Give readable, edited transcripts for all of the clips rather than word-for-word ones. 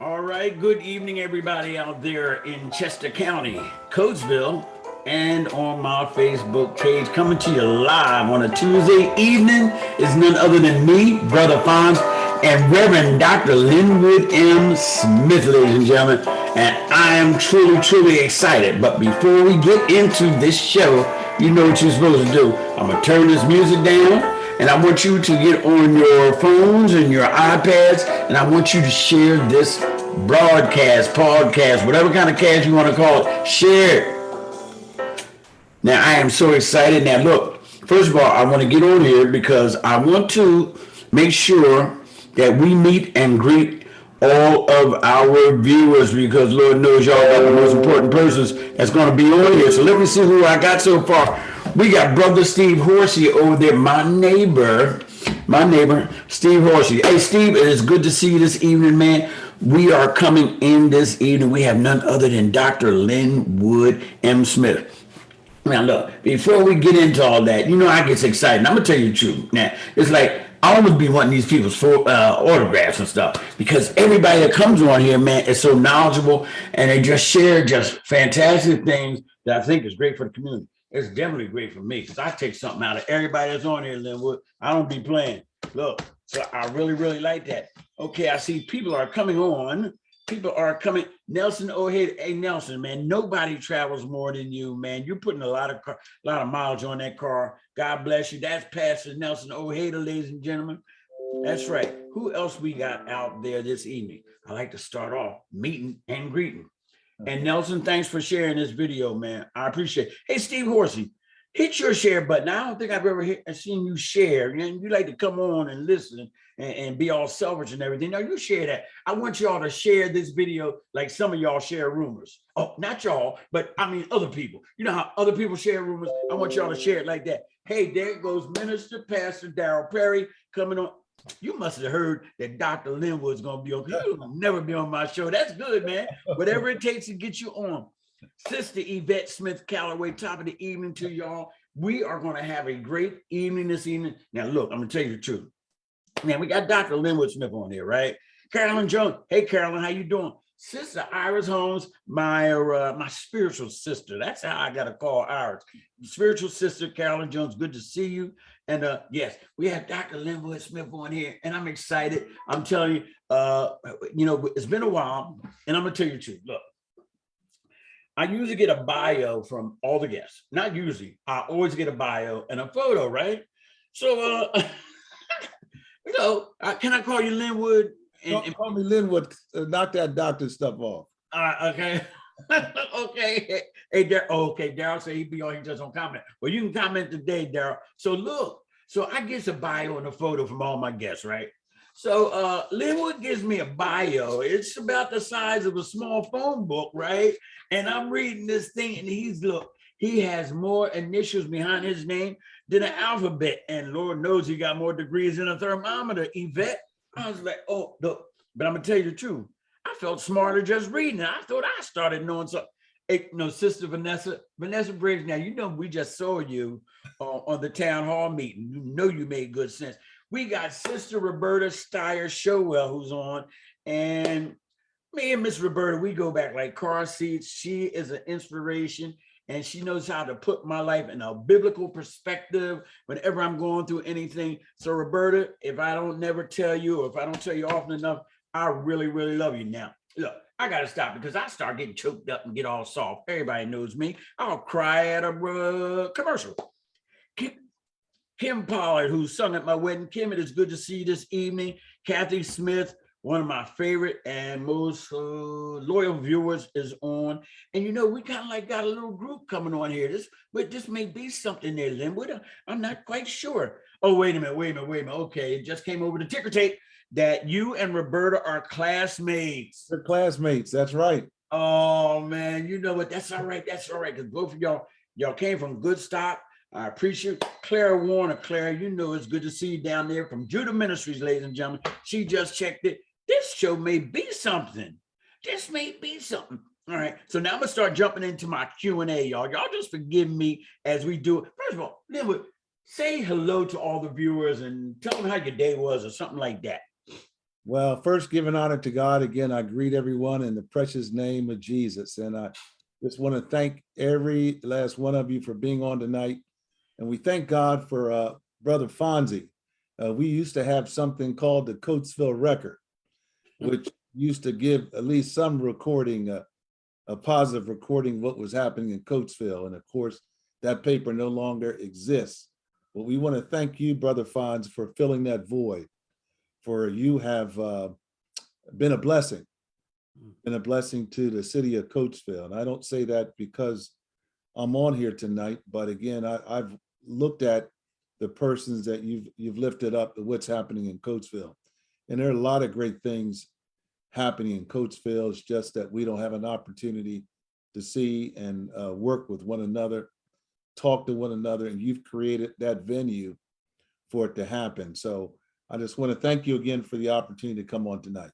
All right, good evening, everybody out there in Chester County, Coatesville, and on my Facebook page. Coming to you live on a Tuesday evening is none other than me, Brother Fonz, and Reverend Dr. Linwood M. Smith, ladies and gentlemen. And I am truly, truly excited. But before we get into this show, you know what you're supposed to do. I'm going to turn this music down. And I want you to get on your phones and your iPads, and I want you to share this broadcast, podcast, whatever kind of cast you want to call it. Share it. Now, I am so excited. Now, look, first of all, I want to get on here because I want to make sure that we meet and greet all of our viewers because Lord knows y'all got the most important persons that's going to be on here. So let me see who I got so far. We got Brother Steve Horsey over there, my neighbor, Steve Horsey. Hey, Steve, it is good to see you this evening, man. We are coming in this evening. We have none other than Dr. Linwood M. Smith. Now, look, before we get into all that, you know, I get excited. I'm going to tell you the truth. Now, it's like I always be wanting these people's autographs and stuff because everybody that comes on here, man, is so knowledgeable and they just share just fantastic things that I think is great for the community. It's definitely great for me because I take something out of everybody that's on here, Linwood. I don't be playing. Look, so I really, really like that. Okay, I see people are coming on. People are coming. Nelson O'Hare, hey Nelson, man, nobody travels more than you, man. You're putting a lot of mileage on that car. God bless you. That's Pastor Nelson O'Hare, ladies and gentlemen. That's right. Who else we got out there this evening? I like to start off meeting and greeting. And Nelson, thanks for sharing this video, man. I appreciate it. Hey, Steve Horsey, hit your share button. I don't think I've ever seen you share. You like to come on and listen and be all selfish and everything. No, you share that. I want y'all to share this video like some of y'all share rumors. Oh, not y'all, but I mean other people. You know how other people share rumors? I want y'all to share it like that. Hey, there goes Minister Pastor Darrell Perry coming on. You must have heard that Dr. Linwood's going to be on. He'll never be on my show. That's good, man. Whatever it takes to get you on. Sister Yvette Smith Calloway, top of the evening to y'all. We are going to have a great evening this evening. Now, look, I'm going to tell you the truth. Now, we got Dr. Linwood Smith on here, right? Carolyn Jones. Hey, Carolyn, how you doing? Sister Iris Holmes, my spiritual sister. That's how I got to call Iris. Spiritual sister, Carolyn Jones, good to see you. And yes, we have Dr. Linwood Smith on here, and I'm excited. I'm telling you, it's been a while, and I'm going to tell you the truth. Look, I usually get a bio from all the guests. Not usually. I always get a bio and a photo, right? So, can I call you Linwood? And call me Linwood. Knock that doctor stuff off. Okay. Okay. Hey, okay. Darrell said he'd be on. He just don't comment. Well, you can comment today, Darrell. So look. So I get a bio and a photo from all my guests, right? So Linwood gives me a bio. It's about the size of a small phone book, right? And I'm reading this thing, and he has more initials behind his name than an alphabet. And Lord knows he got more degrees than a thermometer, Yvette. I was like, oh, look, but I'm gonna tell you the truth. I felt smarter just reading it. I thought I started knowing something. Hey, Sister Vanessa Briggs. Now, we just saw you on the town hall meeting. You made good sense. We got Sister Roberta Steyer Showell who's on, and me and Miss Roberta, we go back like car seats. She is an inspiration, and she knows how to put my life in a biblical perspective whenever I'm going through anything. So Roberta, if I don't never tell you, or if I don't tell you often enough, I really, really love you. Now, look, I got to stop because I start getting choked up and get all soft. Everybody knows me. I'll cry at a commercial. Kim Pollard, who sung at my wedding. Kim, it is good to see you this evening. Kathy Smith, one of my favorite and most loyal viewers, is on. And we kind of like got a little group coming on here. This may be something there, Linwood. I'm not quite sure. Oh, wait a minute. Okay, it just came over the ticker tape that you and Roberta are classmates. They're classmates, that's right. Oh, man, you know what? That's all right, because both of y'all came from good stock. I appreciate Clara Warner. Clara, it's good to see you down there from Judah Ministries, ladies and gentlemen. She just checked it. This show may be something. All right, so now I'm gonna start jumping into my Q&A, y'all. Y'all just forgive me as we do it. First of all, Linwood, say hello to all the viewers and tell them how your day was or something like that. Well, first, giving honor to God again, I greet everyone in the precious name of Jesus. And I just want to thank every last one of you for being on tonight. And we thank God for Brother Fonzie. We used to have something called the Coatesville Record, which used to give at least some recording, a positive recording of what was happening in Coatesville. And of course, that paper no longer exists. But we want to thank you, Brother Fonz, for filling that void. For you have been a blessing to the city of Coatesville. And I don't say that because I'm on here tonight, but again, I've looked at the persons that you've lifted up, what's happening in Coatesville. And there are a lot of great things happening in Coatesville. It's just that we don't have an opportunity to see and work with one another, talk to one another, and you've created that venue for it to happen. So I just want to thank you again for the opportunity to come on tonight.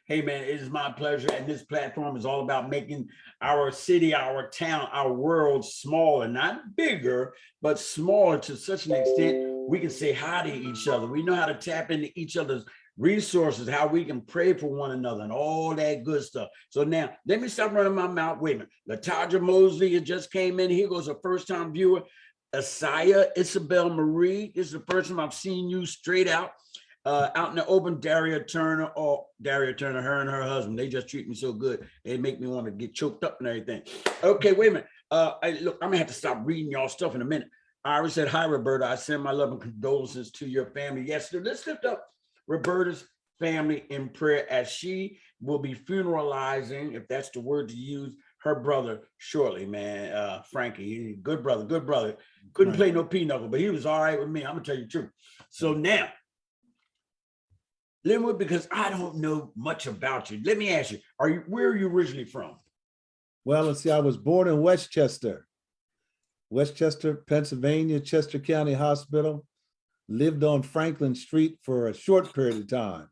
Hey, man, it is my pleasure. And this platform is all about making our city, our town, our world smaller, not bigger, but smaller to such an extent we can say hi to each other. We know how to tap into each other's resources, how we can pray for one another and all that good stuff. So now let me stop running my mouth. Wait a minute. Latadra Mosley just came in. Here goes a first-time viewer. Asaya Isabel Marie is the first time I've seen you straight out. Out in the open, Daria Turner, her and her husband, they just treat me so good. They make me want to get choked up and everything. Okay, wait a minute. Look, I'm gonna have to stop reading y'all stuff in a minute. Iris said, hi, Roberta. I send my love and condolences to your family. Yes, let's lift up Roberta's family in prayer as she will be funeralizing, if that's the word to use, her brother shortly, man. Frankie, good brother. Couldn't play no pinochle, but he was all right with me. I'm gonna tell you the truth. So now, Linwood, because I don't know much about you, let me ask you, where are you originally from? Well, let's see, I was born in Westchester, Pennsylvania, Chester County Hospital. Lived on Franklin Street for a short period of time.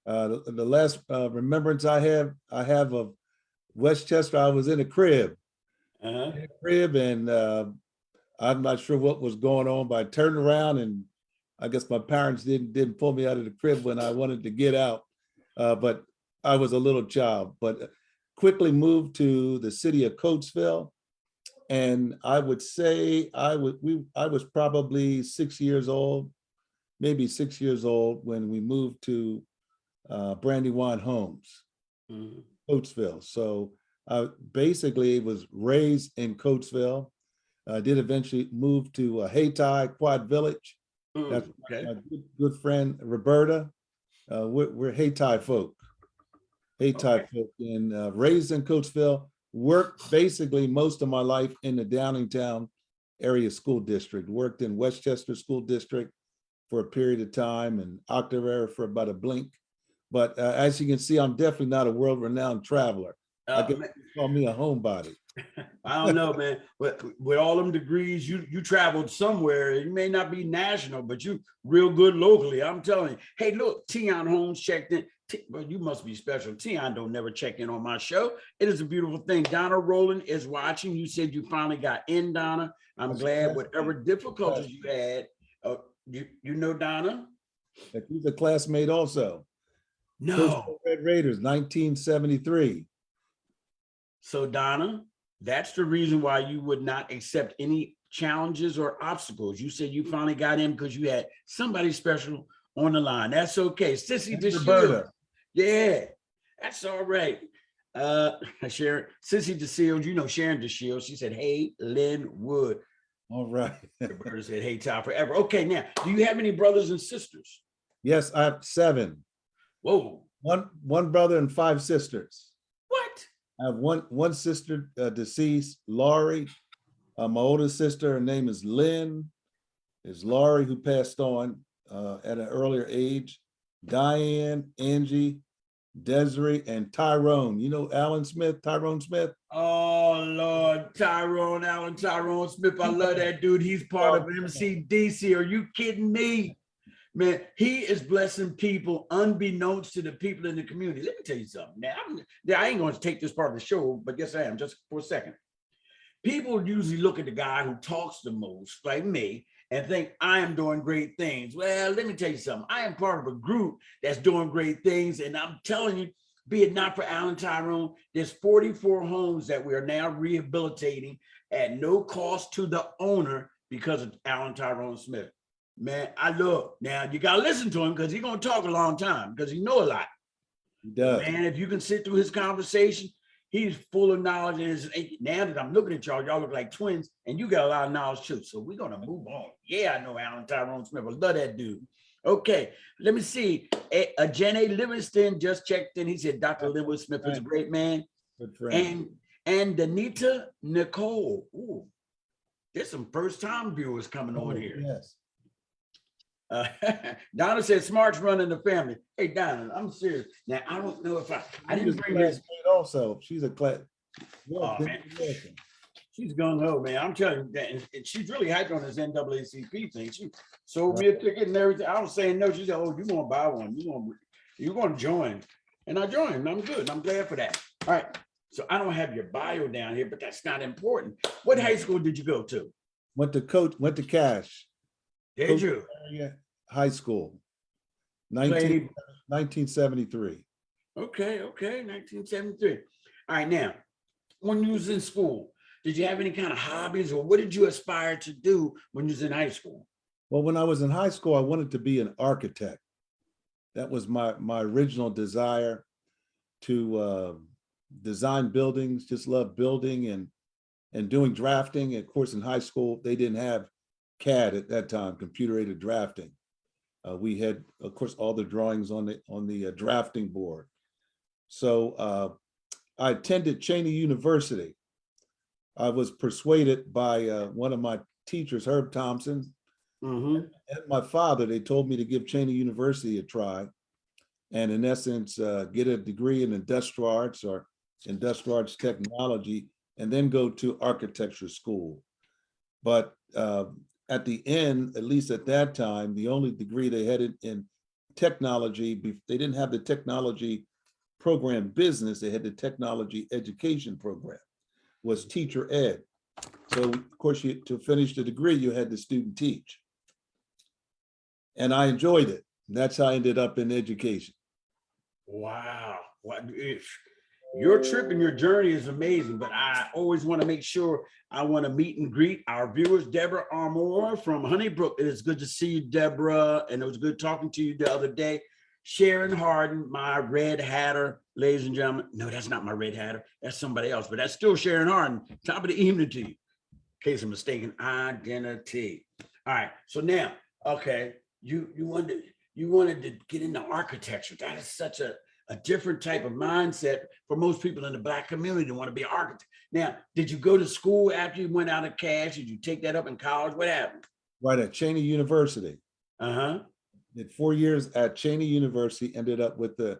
The last remembrance I have of Westchester, I was in a crib. And I'm not sure what was going on, but I turned around and I guess my parents didn't pull me out of the crib when I wanted to get out, but I was a little child. But quickly moved to the city of Coatesville, and I would say I was probably 6 years old, maybe 6 years old when we moved to Brandywine Homes, Coatesville. So I basically was raised in Coatesville. I did eventually move to Hayti Quad Village. That's okay. My good friend Roberta. We're Hayti folk. Folk, and raised in Coatesville. Worked basically most of my life in the Downingtown area school district. Worked in Westchester School District for a period of time, and Octavera for about a blink. But as you can see, I'm definitely not a world-renowned traveler. I guess call me a homebody. I don't know, man. With all them degrees, you traveled somewhere. You may not be national, but you real good locally. I'm telling you. Hey, look, Tion Holmes checked in. Well, you must be special. Tion don't never check in on my show. It is a beautiful thing. Donna Rowland is watching. You said you finally got in, Donna. I'm glad. Whatever difficulties you had, you know Donna. He's a classmate also. No. Red Raiders, 1973. So Donna, that's the reason why you would not accept any challenges or obstacles. You said you finally got in because you had somebody special on the line. That's okay. Sissy DeShield. Yeah, that's all right. Sharon, Sissy DeShield, you know Sharon DeShield. She said, hey, Linwood. All right. Roberta said, hey, Ty forever. Okay, now, do you have any brothers and sisters? Yes, I have 7. Whoa. One brother and 5 sisters. What? I have one sister deceased, Laurie. My oldest sister, her name is Lynn. Is Laurie, who passed on at an earlier age. Diane, Angie, Desiree, and Tyrone. You know Tyrone Smith? Oh, Lord, Tyrone Smith. I love that dude. He's part of MCDC. Are you kidding me? Man, he is blessing people unbeknownst to the people in the community. Let me tell you something. Now, I ain't going to take this part of the show, but yes, I am, just for a second. People usually look at the guy who talks the most, like me, and think I am doing great things. Well, let me tell you something. I am part of a group that's doing great things. And I'm telling you, be it not for Alan Tyrone, there's 44 homes that we are now rehabilitating at no cost to the owner because of Alan Tyrone Smith. Man, I look, now you got to listen to him because he's going to talk a long time because he know a lot. He does. Man, if you can sit through his conversation, he's full of knowledge. And now that I'm looking at y'all look like twins, and you got a lot of knowledge too. So we're gonna move on. Yeah, I know Alan Tyrone Smith. I love that dude. Okay, let me see. Jenny Livingston just checked in. He said Dr. Linwood Smith is a great man. Good friend. And Danita Nicole. Ooh, there's some first-time viewers coming on here. Yes. Donna said smarts run in the family. Hey, Donna, I'm serious. Now, I don't know if I didn't bring this. Also, she's a class. Oh, man. She's gung-ho, man. I'm telling you that. And she's really hyped on this NAACP thing. She sold me a ticket and everything. I was saying no. She said, oh, you're going to buy one. You're going to join. And I joined. I'm good. I'm glad for that. All right. So I don't have your bio down here, but that's not important. What high school did you go to? Went to Cash. Did you? High school. 1973. Okay. 1973. All right. Now, when you was in school, did you have any kind of hobbies or what did you aspire to do when you was in high school? Well, when I was in high school, I wanted to be an architect. That was my original desire to design buildings, just love building and doing drafting. Of course, in high school, they didn't have CAD at that time, computer aided drafting. We had, of course, all the drawings on the drafting board. So I attended Cheney University. I was persuaded by one of my teachers, Herb Thompson, and my father. They told me to give Cheney University a try, and in essence, get a degree in industrial arts or industrial arts technology, and then go to architecture school. But at the end, at least at that time, the only degree they had in technology, they didn't have the technology program business, they had the technology education program, was teacher ed. So of course, to finish the degree, you had the student teach. And I enjoyed it. And that's how I ended up in education. Wow. Your trip and your journey is amazing, but I always want to make sure I want to meet and greet our viewers. Deborah Armour from Honeybrook. It is good to see you, Deborah. And it was good talking to you the other day. Sharon Harden, my red hatter, ladies and gentlemen. No, that's not my red hatter. That's somebody else, but that's still Sharon Harden. Top of the evening to you. In case I'm mistaken identity. All right. So now, okay, you wanted to get into architecture. That is such a different type of mindset for most people in the Black community to want to be an architect. Now, did you go to school after you went out of Cash? Did you take that up in college? What happened? Right at Cheney University. Did 4 years at Cheney University, ended up with the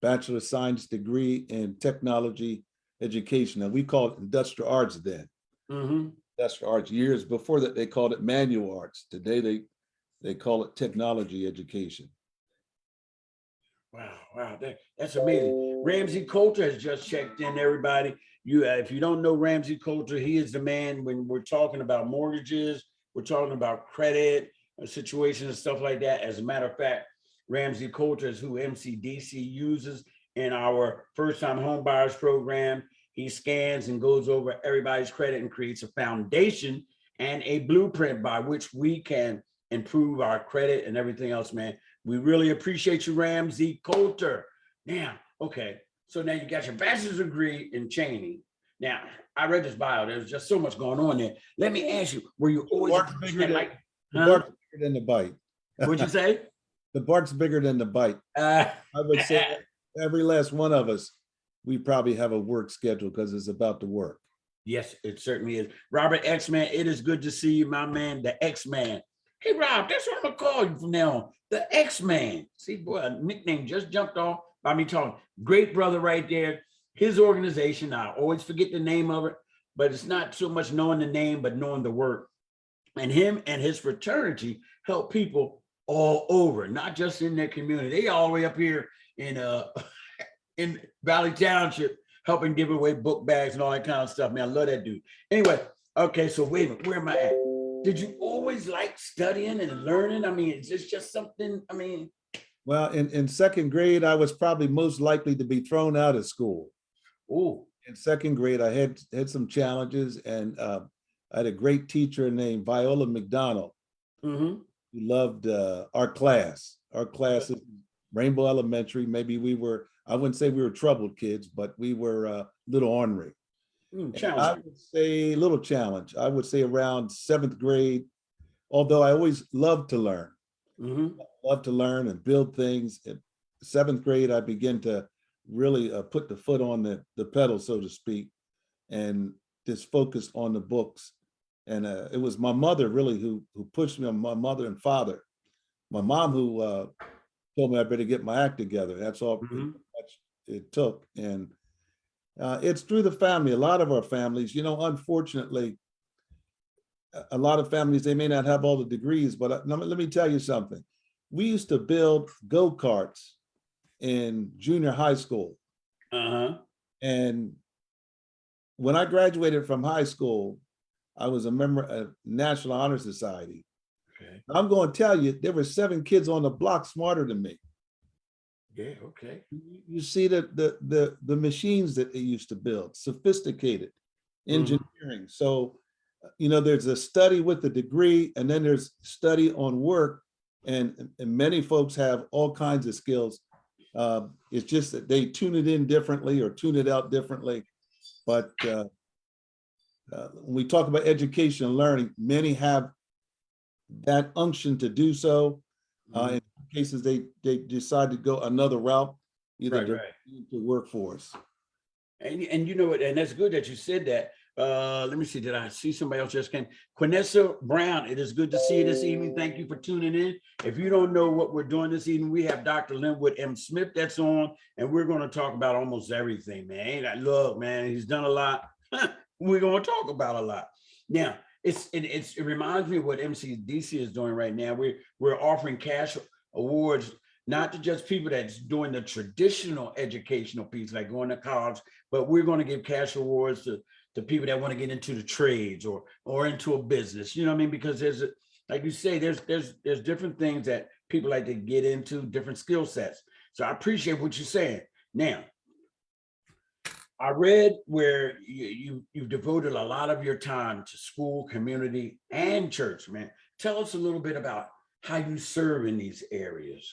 Bachelor of Science degree in technology education. Now we called it industrial arts then. Industrial arts. Years before that, they called it manual arts. Today, they call it technology education. Wow, that's amazing. Ramsey Coulter has just checked in, everybody. If you don't know Ramsey Coulter, he is the man when we're talking about mortgages, we're talking about credit situations and stuff like that. As a matter of fact, Ramsey Coulter is who MCDC uses in our first-time home buyers program. He scans and goes over everybody's credit and creates a foundation and a blueprint by which we can improve our credit and everything else, man. We really appreciate you, Ramsey Coulter. Now, okay, so now you got your bachelor's degree in Cheney. Now, I read this bio. There's just so much going on there. Let me ask you, were you always The bark's bigger than the bite. What'd you say? The bark's bigger than the bite. I would say every last one of us, we probably have a work schedule because it's about to work. Yes, it certainly is. Robert X-Man, it is good to see you, my man, the X-Man. Hey, Rob, that's what I'm going to call you from now on. The X-Man. See, boy, a nickname just jumped off by me talking. Great brother right there. His organization, I always forget the name of it, but it's not so much knowing the name, but knowing the work. And him and his fraternity help people all over, not just in their community. They all the way up here in Valley Township, helping give away book bags and all that kind of stuff. Man, I love that dude. Anyway, okay, so wait a minute, where am I at? Did you always like studying and learning? I mean, is this just something, I mean, Well, in second grade, I was probably most likely to be thrown out of school. oh, In second grade, I had some challenges, and I had a great teacher named Viola McDonald mm-hmm. who loved our class. Our class is Rainbow Elementary. Maybe I wouldn't say we were troubled kids, but we were a little ornery. And I Challenging. would say a little challenge. I would say around seventh grade, although I always loved to learn. Mm-hmm. Love to learn and build things. In seventh grade, I began to really put the foot on the pedal, so to speak, and just focused on the books. And it was my mother really who pushed me, on my mother and father. My mom who told me I better get my act together. That's all Mm-hmm. it took. And it's through the family. A lot of our families, unfortunately, a lot of families, they may not have all the degrees, but let me tell you something. We used to build go-karts in junior high school. Uh-huh. And when I graduated from high school, I was a member of National Honor Society. Okay. I'm going to tell you, there were 7 kids on the block smarter than me. Yeah, okay. You see the machines that they used to build, sophisticated engineering. So, there's a study with the degree, and then there's study on work, and many folks have all kinds of skills. It's just that they tune it in differently or tune it out differently. But when we talk about education and learning, many have that unction to do so. In cases, they decide to go another route, either Right, right. to workforce. And you know what, and that's good that you said that. Let me see, did I see somebody else just came? Quinessa Brown, it is good to see you this evening. Thank you for tuning in. If you don't know what we're doing this evening, we have Dr. Linwood M. Smith that's on, and we're going to talk about almost everything, man. Look, man, he's done a lot. We're going to talk about a lot. Now, it reminds me of what MCDC is doing right now. We're offering cash awards, not to just people that's doing the traditional educational piece, like going to college, but we're going to give cash awards to people that want to get into the trades or into a business. You know what I mean? Because like you say, there's different things that people like to get into, different skill sets. So I appreciate what you're saying. Now, I read where you've devoted a lot of your time to school, community, and church, man. Tell us a little bit about how you serve in these areas.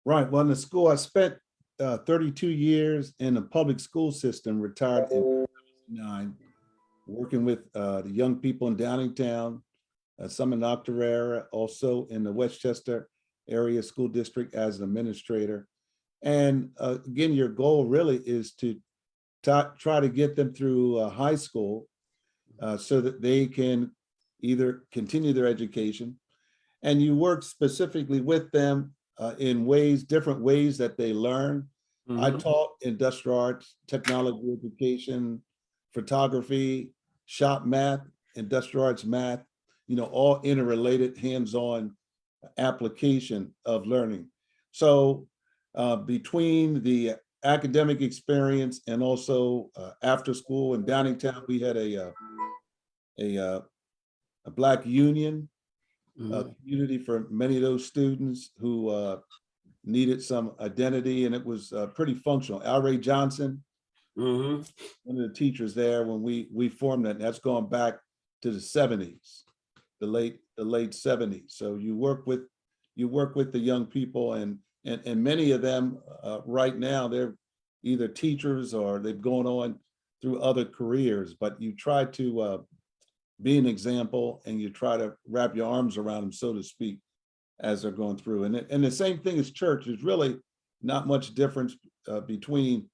Right. Well, in the school, I spent 32 years in the public school system, retired in 1979, working with the young people in Downingtown, some in Octorara, also in the Westchester area school district as an administrator. And again, your goal really is to try to get them through high school so that they can either continue their education, and you work specifically with them in different ways that they learn. Mm-hmm. I taught industrial arts, technology education, photography, shop math, industrial arts math, all interrelated hands-on application of learning. So between the academic experience and also after school in Downingtown, we had a Black union community for many of those students who needed some identity, and it was pretty functional. Al Ray Johnson, one of the teachers there when we formed that, and that's going back to the 70s, the late 70s. So you work with the young people, and many of them right now, they're either teachers or they've gone on through other careers, but you try to be an example, and you try to wrap your arms around them, so to speak, as they're going through. And the same thing as church. There's really not much difference between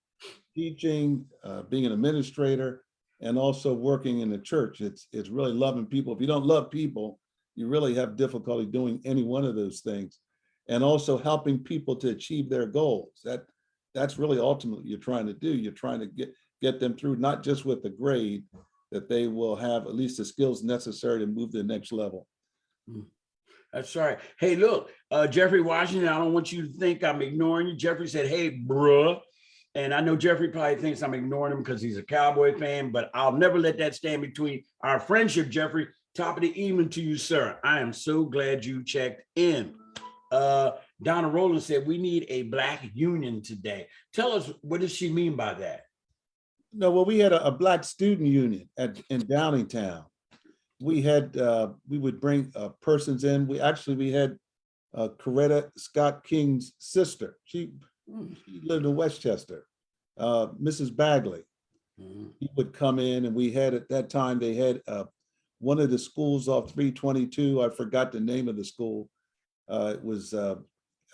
teaching, being an administrator, and also working in the church. It's really loving people. If you don't love people, you really have difficulty doing any one of those things. And also helping people to achieve their goals. That's really ultimately what you're trying to do. You're trying to get them through, not just with the grade, that they will have at least the skills necessary to move to the next level. That's right. Hey, look, Jeffrey Washington, I don't want you to think I'm ignoring you. Jeffrey said, hey, bruh. And I know Jeffrey probably thinks I'm ignoring him because he's a Cowboy fan, but I'll never let that stand between our friendship, Jeffrey. Top of the evening to you, sir. I am so glad you checked in. Donna Rowland said we need a Black union today. Tell us, what does she mean by that? No, well, we had a Black student union in Downingtown. We had, we would bring persons in. We had Coretta Scott King's sister. She lived in Westchester, Mrs. Bagley. He would come in, and we had, at that time, they had one of the schools off 322. I forgot the name of the school. It was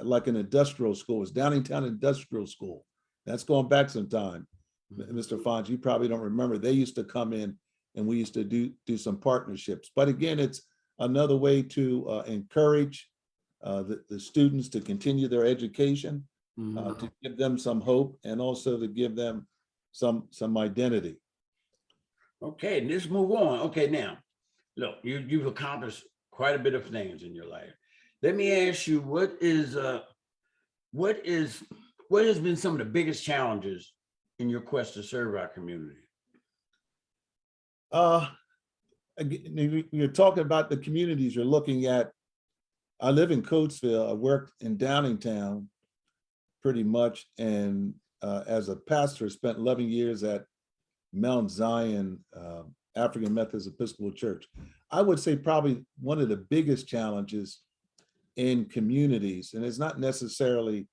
like an industrial school. It was Downingtown Industrial School. That's going back some time. Mr. Fonz, you probably don't remember. They used to come in, and we used to do some partnerships. But again, it's another way to encourage the students to continue their education, to give them some hope, and also to give them some identity. Okay, let's move on. Okay, now, look, you've accomplished quite a bit of things in your life. Let me ask you, what has been some of the biggest challenges in your quest to serve our community? Again, you're talking about the communities you're looking at. I live in Coatesville. I worked in Downingtown pretty much, and as a pastor, spent 11 years at Mount Zion African Methodist Episcopal Church. I would say probably one of the biggest challenges in communities, and it's not necessarily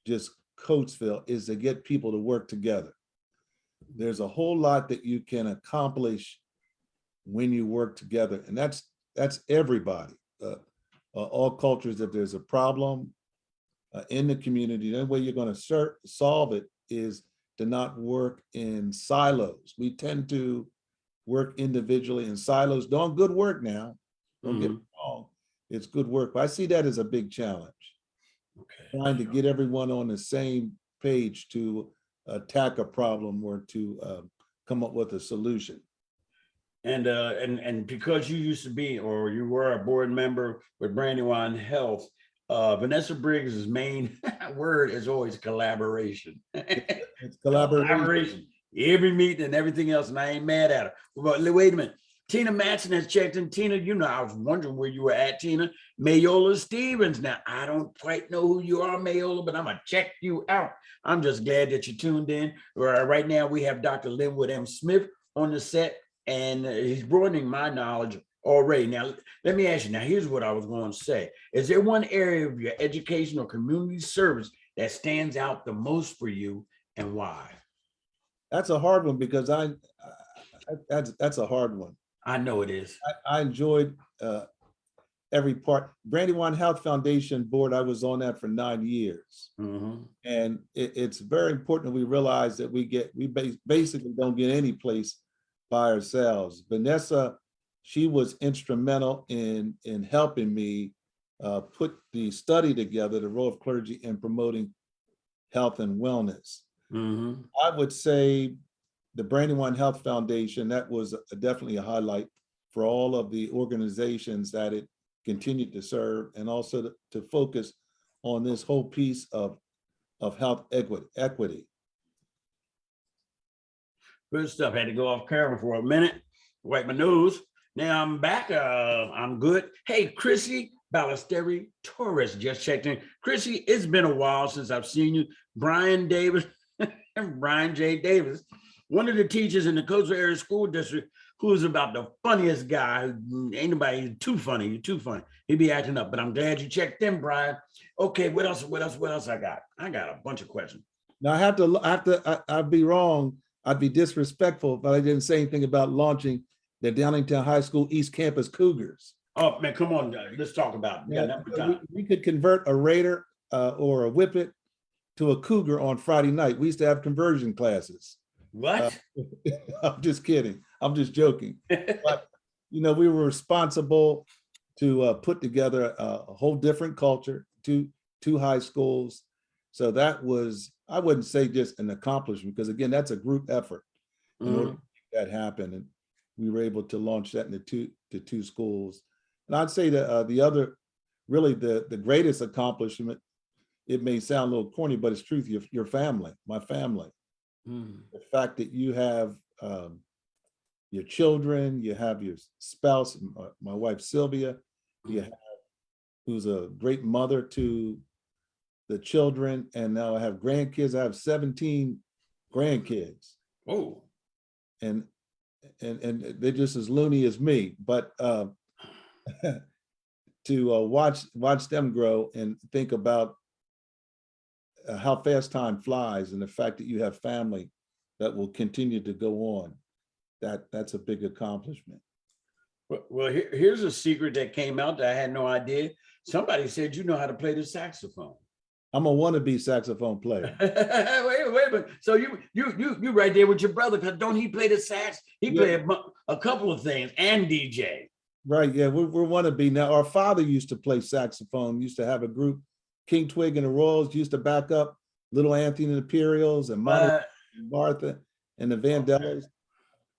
just Coatesville, is to get people to work together. There's a whole lot that you can accomplish when you work together, and that's everybody, all cultures. If there's a problem in the community, the only way you're going to solve it is to not work in silos. We tend to work individually in silos, doing good work now. Don't get me wrong, it's good work, but I see that as a big challenge. Okay. Trying to get everyone on the same page to attack a problem or to come up with a solution. And because you used to be, or you were a board member with Brandywine Health, Vanessa Briggs's main word is always collaboration. It's collaboration. Every meeting and everything else, and I ain't mad at her. But wait a minute. Tina Matson has checked in. Tina, I was wondering where you were at, Tina. Mayola Stevens. Now, I don't quite know who you are, Mayola, but I'm going to check you out. I'm just glad that you tuned in. Right now, we have Dr. Linwood M. Smith on the set, and he's broadening my knowledge already. Now, let me ask you. Now, here's what I was going to say. Is there one area of your education or community service that stands out the most for you, and why? That's a hard one, because that's a hard one. I know it is. I enjoyed every part. Brandywine Health Foundation board, I was on that for 9 years. And it's very important that we realize that we basically don't get any place by ourselves. Vanessa, she was instrumental in helping me put the study together, the role of clergy in promoting health and wellness. I would say the Brandywine Health Foundation, that was definitely a highlight for all of the organizations that it continued to serve, and also to focus on this whole piece of health equity. Good stuff. Had to go off camera for a minute, wipe my nose. Now I'm back. I'm good. Hey, Chrissy Ballesteri Torres just checked in. Chrissy, it's been a while since I've seen you. Brian Davis, Brian J. Davis, one of the teachers in the Coastal Area School District, who is about the funniest guy. Ain't nobody too funny. You're too funny. He be acting up, but I'm glad you checked in, Brian. Okay, what else I got? I got a bunch of questions. Now I'd be wrong. I'd be disrespectful if I didn't say anything about launching the Downingtown High School East Campus Cougars. Oh man, come on, let's talk about it. We could convert a Raider or a Whippet to a Cougar on Friday night. We used to have conversion classes. What? I'm just kidding. I'm just joking. But we were responsible to put together a whole different culture, two high schools. So that was, I wouldn't say just an accomplishment, because again, that's a group effort in order to make that happen. And we were able to launch that into two schools. And I'd say that the other, really the greatest accomplishment, it may sound a little corny, but it's truth, your family, my family. The fact that you have your children, you have your spouse, my wife Sylvia, you have, who's a great mother to the children, and now I have grandkids. I have 17 grandkids, Oh, and they're just as loony as me. But to watch them grow and think about how fast time flies, and the fact that you have family that will continue to go on, that's a big accomplishment. well, here's a secret that came out that I had no idea. Somebody said you know how to play the saxophone. I'm a wannabe saxophone player. Wait a minute. So you right there with your brother, because don't he play the sax? He Yeah. played a couple of things and DJ. Right, yeah, we're wannabe. Now, our father used to play saxophone, used to have a group, King Twig and the Royals, used to back up Little Anthony and the Imperials and Monica and Martha and the Vandellas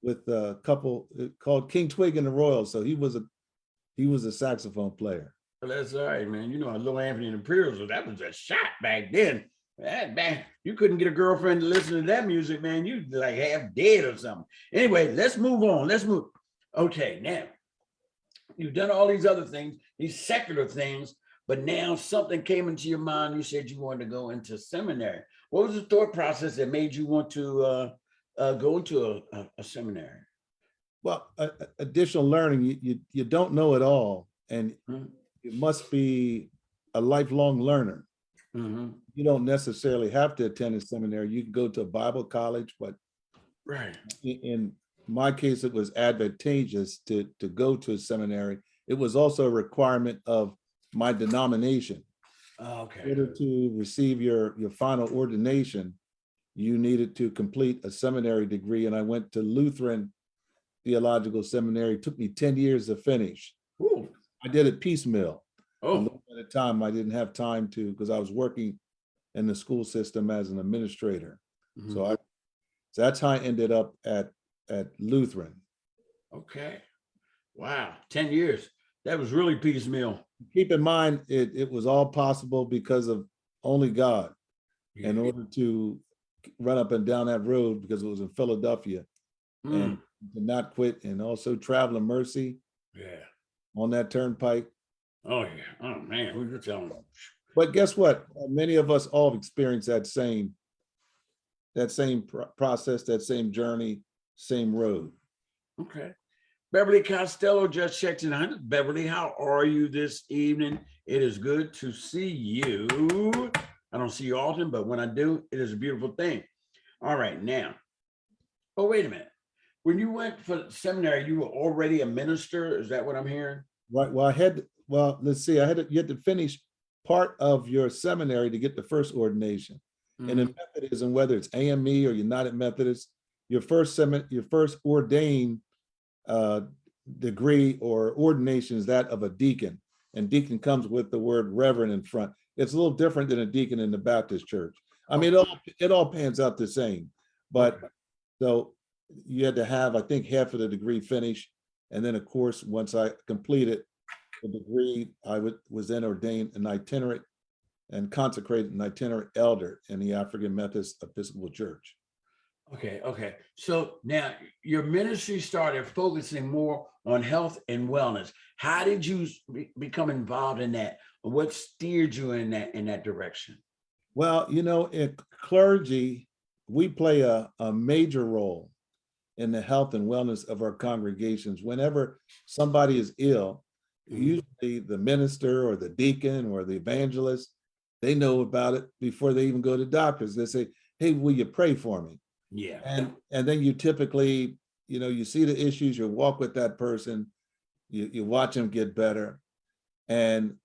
with a couple called King Twig and the Royals. So he was a saxophone player. Well, that's all right, man. You know, Little Anthony and the Imperials, that was a shot back then. That you couldn't get a girlfriend to listen to that music, man. You'd like half dead or something. Anyway, let's move on. Let's move. Okay, now you've done all these other things, these secular things, but now something came into your mind. You said you wanted to go into seminary. What was the thought process that made you want to go into a seminary? Well, additional learning, you don't know it all, and you must be a lifelong learner. You don't necessarily have to attend a seminary. You can go to a Bible college, but right. In my case, it was advantageous to go to a seminary. It was also a requirement of my denomination. Okay. In order to receive your final ordination, you needed to complete a seminary degree, and I went to Lutheran Theological Seminary. It took me 10 years to finish. Ooh. I did it piecemeal. Oh. A little bit of time, I didn't have time to, because I was working in the school system as an administrator. So that's how I ended up at Lutheran. Okay. Wow. 10 years. That was really piecemeal. Keep in mind, it was all possible because of only God. In order to run up and down that road, because it was in Philadelphia, and to not quit, and also travel in mercy on that turnpike. Oh, yeah. Oh, man. Who you telling? But guess what? Many of us all experienced that same process, that same journey, same road. Okay. Beverly Costello just checked in on. Beverly, how are you this evening? It is good to see you. I don't see you often, but when I do, it is a beautiful thing. All right, now. Oh, wait a minute. When you went for seminary, you were already a minister. Is that what I'm hearing? Right. Well, let's see. You had to finish part of your seminary to get the first ordination. And in Methodism, whether it's AME or United Methodist, your first ordained degree or ordination is that of a deacon, and deacon comes with the word Reverend in front. It's a little different than a deacon in the Baptist church. I mean, it all pans out the same, but so you had to have, I think, half of the degree finished, and then of course, once I completed the degree, I was then ordained an itinerant and consecrated an itinerant elder in the African Methodist Episcopal Church. Okay. So now your ministry started focusing more on health and wellness. How did you become involved in that? What steered you in that direction? Well, in clergy, we play a major role in the health and wellness of our congregations. Whenever somebody is ill, usually the minister or the deacon or the evangelist, they know about it before they even go to doctors. They say, "Hey, will you pray for me?" Yeah. And then you typically, you see the issues, you walk with that person, you watch them get better. And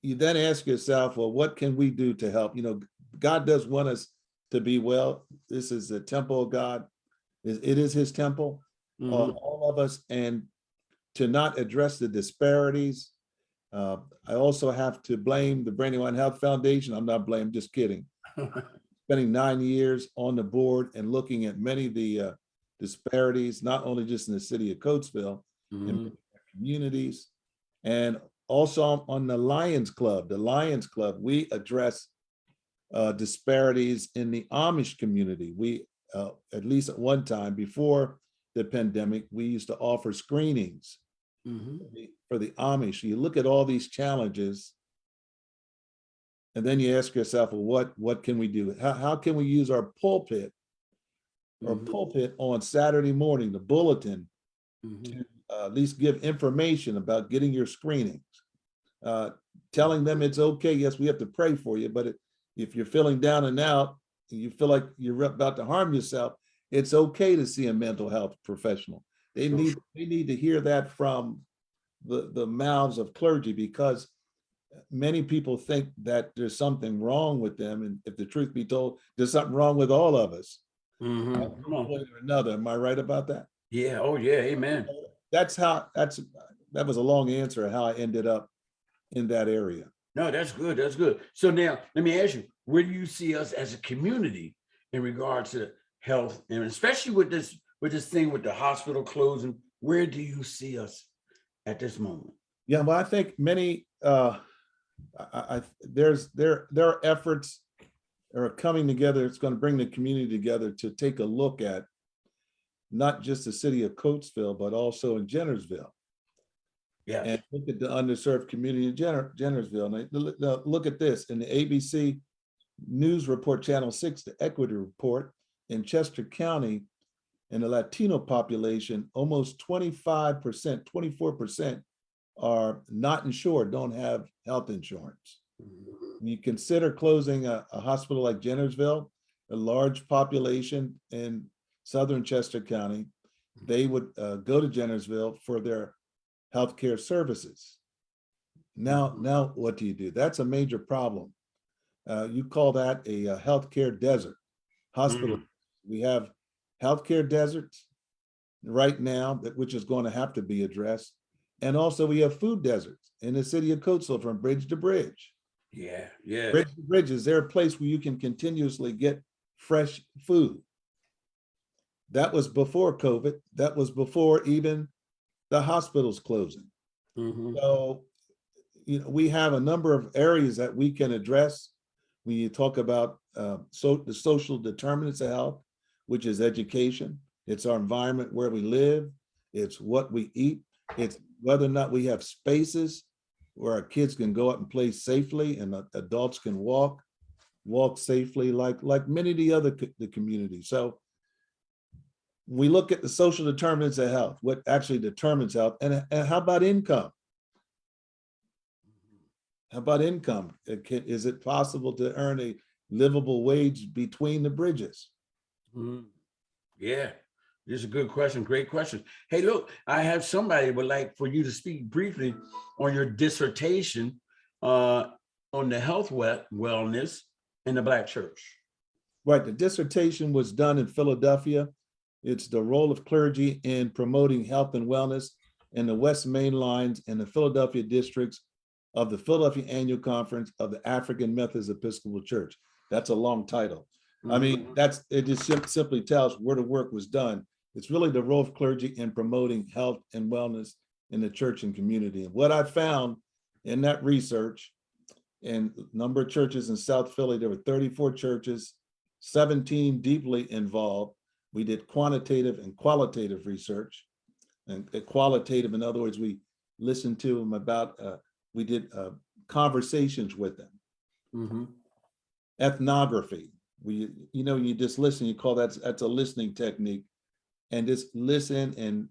you then ask yourself, well, what can we do to help? God does want us to be well. This is the temple of God. It is his temple, all of us. And to not address the disparities, I also have to blame the Brandywine Health Foundation. I'm not blaming, just kidding. Spending 9 years on the board and looking at many of the disparities, not only just in the city of Coatesville, in communities, and also on the Lions Club. The Lions Club, we address disparities in the Amish community. We, at least at one time, before the pandemic, we used to offer screenings Mhm. for the Amish. You look at all these challenges, and then you ask yourself, well, what can we do? How can we use our pulpit Mhm. on Saturday morning, the bulletin, Mhm. to at least give information about getting your screenings, telling them it's okay. Yes, we have to pray for you, but if you're feeling down and out, and you feel like you're about to harm yourself, it's okay to see a mental health professional. They So need to hear that from the mouths of clergy, because many people think that there's something wrong with them, and if the truth be told, there's something wrong with all of us at mhm. Come one on. point or another. Am I right about that? Yeah. Oh yeah. Amen. That was a long answer of how I ended up in that area. No, that's good. That's good. So now let me ask you, where do you see us as a community in regards to health, and especially with this thing with the hospital closing? Where do you see us at this moment? Yeah, well, I think many there are efforts that are coming together. It's going to bring the community together to take a look at not just the city of Coatesville, but also in Jennersville, Yes. and look at the underserved community in Jennersville. And look at this in the ABC News Report, Channel 6, the Equity Report, in Chester County, in the Latino population, almost 25%, 24% are not insured, don't have health insurance. When you consider closing a hospital like Jennersville, a large population in southern Chester County, they would go to Jennersville for their healthcare services. Now, what do you do? That's a major problem. You call that a healthcare desert. Hospital. Mhm. We have healthcare deserts right now, which is going to have to be addressed. And also we have food deserts in the city of Coatesville from bridge to bridge. Yeah. Yeah. Bridge to bridge, is there a place where you can continuously get fresh food? That was before COVID. That was before even the hospitals closing. Mhm. So, we have a number of areas that we can address when you talk about the social determinants of health, which is education. It's our environment where we live. It's what we eat. It's whether or not we have spaces where our kids can go out and play safely, and adults can walk safely, like many of the other the community. So we look at the social determinants of health, what actually determines health, and how about income? How about income? Is it possible to earn a livable wage between the bridges? Mhm. Yeah. This is a good question. Great question. Hey, look, I have somebody would like for you to speak briefly on your dissertation uh, on the health wellness in the Black church. Right. The dissertation was done in Philadelphia. It's the role of clergy in promoting health and wellness in the West Main Lines and the Philadelphia districts of the Philadelphia Annual Conference of the African Methodist Episcopal Church. That's a long title. I mean, Mhm. it just simply tells where the work was done. It's really the role of clergy in promoting health and wellness in the church and community. And what I found in that research, in a number of churches in South Philly, there were 34 churches, 17 deeply involved. We did quantitative and qualitative research. And qualitative, in other words, we listened to them about, we did conversations with them. Mhm. Ethnography, you just listen, you call that's a listening technique, and just listen and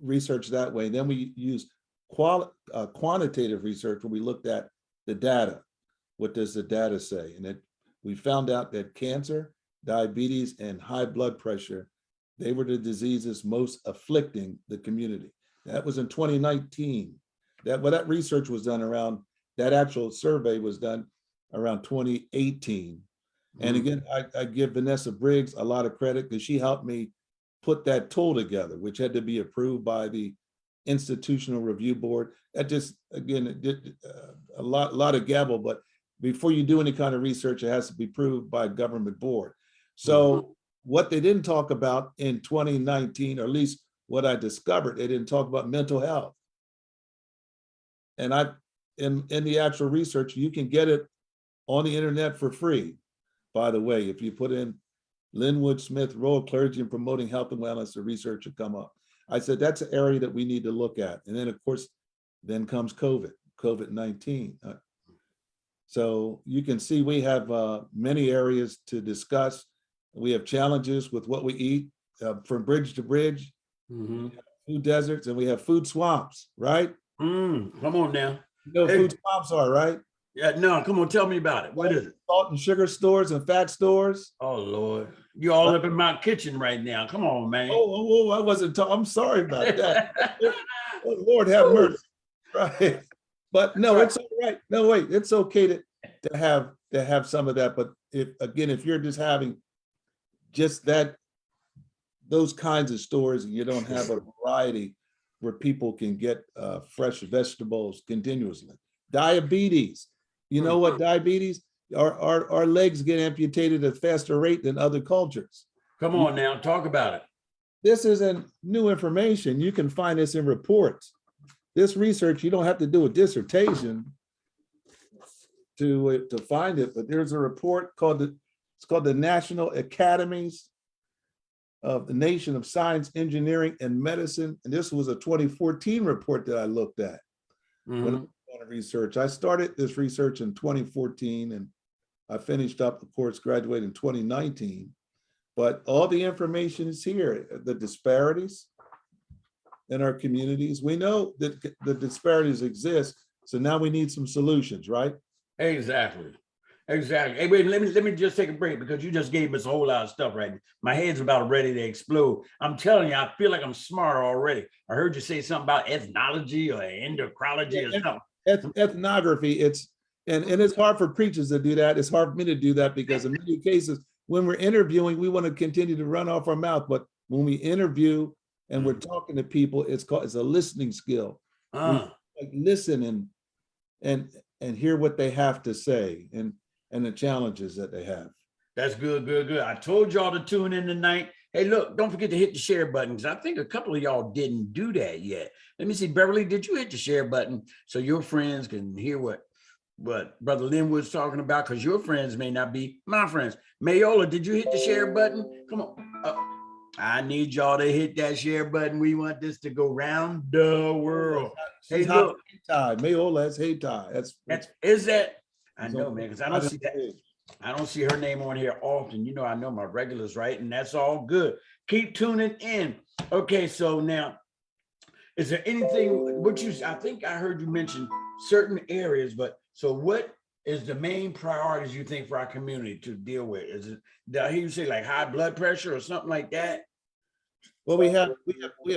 research that way. Then we use quantitative research, where we looked at the data. What does the data say? And we found out that cancer, diabetes, and high blood pressure, they were the diseases most afflicting the community. That was in 2019. That research was done around, that actual survey was done around 2018. And Mhm. again, I give Vanessa Briggs a lot of credit, because she helped me put that tool together, which had to be approved by the Institutional Review Board. That just, again, it did a lot of gavel, but before you do any kind of research, it has to be approved by a government board. Mhm. So what they didn't talk about in 2019, or at least what I discovered, they didn't talk about mental health. And in the actual research, you can get it on the internet for free, by the way. If you put in Linwood Smith, role of clergy in promoting health and wellness, the research had come up. I said, that's an area that we need to look at. And then of course, then comes COVID-19. So you can see we have many areas to discuss. We have challenges with what we eat from bridge to bridge, Mhm. food deserts, and we have food swamps, right? Come on now. You know what Hey, food swamps are, right? yeah, no, come on, tell me about it. What is it? Salt and sugar stores and fat stores. Oh Lord, you all up in my kitchen right now. Come on, man. I wasn't talking. I'm sorry about that. Oh, Lord have mercy. Right. But no, it's all right. No, wait, it's okay to have some of that. But if you're just having just those kinds of stores and you don't have a variety where people can get fresh vegetables continuously. Diabetes. You know what diabetes? Our legs get amputated at a faster rate than other cultures. Come on now, talk about it. This isn't new information. You can find this in reports. This research, you don't have to do a dissertation to find it, but there's a report called the National Academies of the Nation of Science, Engineering, and Medicine. And this was a 2014 report that I looked at when I was doing research. I started this research in 2014 and I finished up, of course, graduated in 2019. But all the information is here, the disparities in our communities. We know that the disparities exist, so now we need some solutions, right? Exactly. Exactly. Hey, wait, let me just take a break because you just gave us a whole lot of stuff right now. My head's about ready to explode. I'm telling you, I feel like I'm smarter already. I heard you say something about ethnology or endocrinology or something. Ethnography, and it's hard for preachers to do that. It's hard for me to do that because in many cases, when we're interviewing, we want to continue to run off our mouth. But when we interview and we're talking to people, it's a listening skill. We like listen and hear what they have to say and the challenges that they have. That's good, good, good. I told y'all to tune in tonight. Hey, look, don't forget to hit the share button because I think a couple of y'all didn't do that yet. Let me see, Beverly, did you hit the share button so your friends can hear what Brother Linwood's talking about? Because your friends may not be my friends. Mayola, did you hit the share button? Come on. I need y'all to hit that share button. We want this to go round the world. Hey, look. Mayola has hate tie. Is that? I know, man, because I don't see that. I don't see her name on here often. You know, I know my regulars, right? And that's all good. Keep tuning in. Okay, so now, is there anything, I think I heard you mention certain areas, but so what is the main priorities you think for our community to deal with? Is it, did I hear you say like high blood pressure or something like that? Well, we have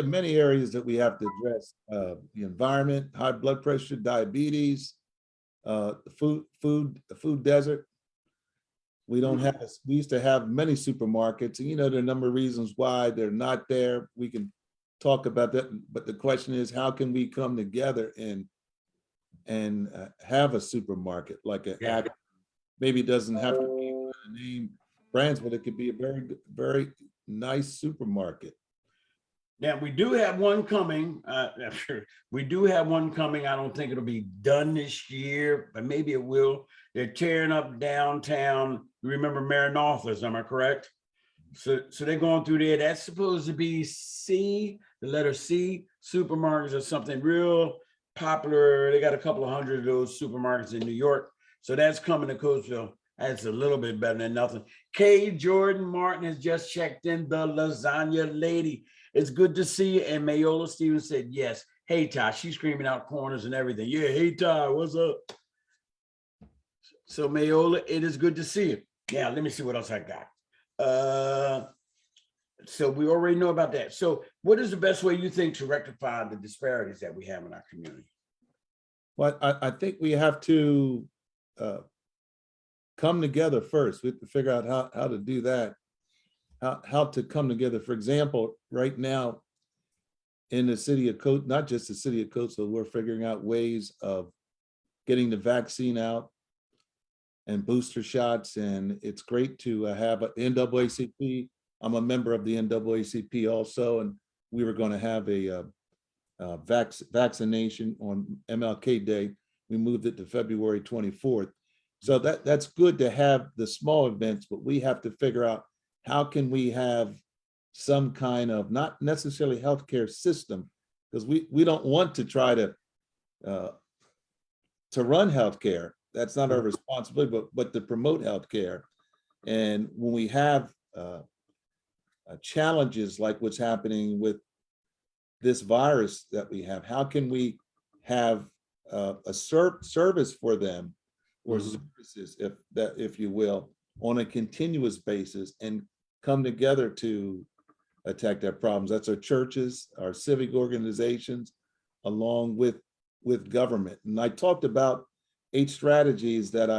many areas that we have to address. The environment, high blood pressure, diabetes, the food desert. We used to have many supermarkets, and there are a number of reasons why they're not there. We can talk about that, but the question is, how can we come together and have a supermarket like maybe it doesn't have to be name brands, but it could be a very, very nice supermarket. Now we do have one coming. We do have one coming. I don't think it'll be done this year, but maybe it will. They're tearing up downtown. You remember Maranatha's, am I correct? So they're going through there. That's supposed to be the letter C, supermarkets or something real popular. They got a couple of hundred of those supermarkets in New York. So that's coming to Coatesville. That's a little bit better than nothing. Kay Jordan Martin has just checked in, the lasagna lady. It's good to see you. And Mayola Stevens said, yes. Hey, Ty. She's screaming out corners and everything. Yeah, hey, Ty, what's up? So, Mayola, it is good to see you. Yeah, let me see what else I got. So we already know about that. So what is the best way you think to rectify the disparities that we have in our community? Well, I think we have to come together first. We have to figure out how to do that. How to come together. For example, right now in the city of Coatesville, not just the city of Coatesville, we're figuring out ways of getting the vaccine out and booster shots. And it's great to have an NAACP. I'm a member of the NAACP also, and we were going to have a vaccination on MLK Day. We moved it to February 24th. So that's good to have the small events, but we have to figure out how can we have some kind of, not necessarily healthcare system, because we don't want to try to run healthcare. That's not our responsibility, but to promote healthcare. And when we have challenges like what's happening with this virus that we have, how can we have a service for them, or services, if you will, on a continuous basis, and come together to attack that problems? That's our churches, our civic organizations, along with government. And I talked about 8 strategies that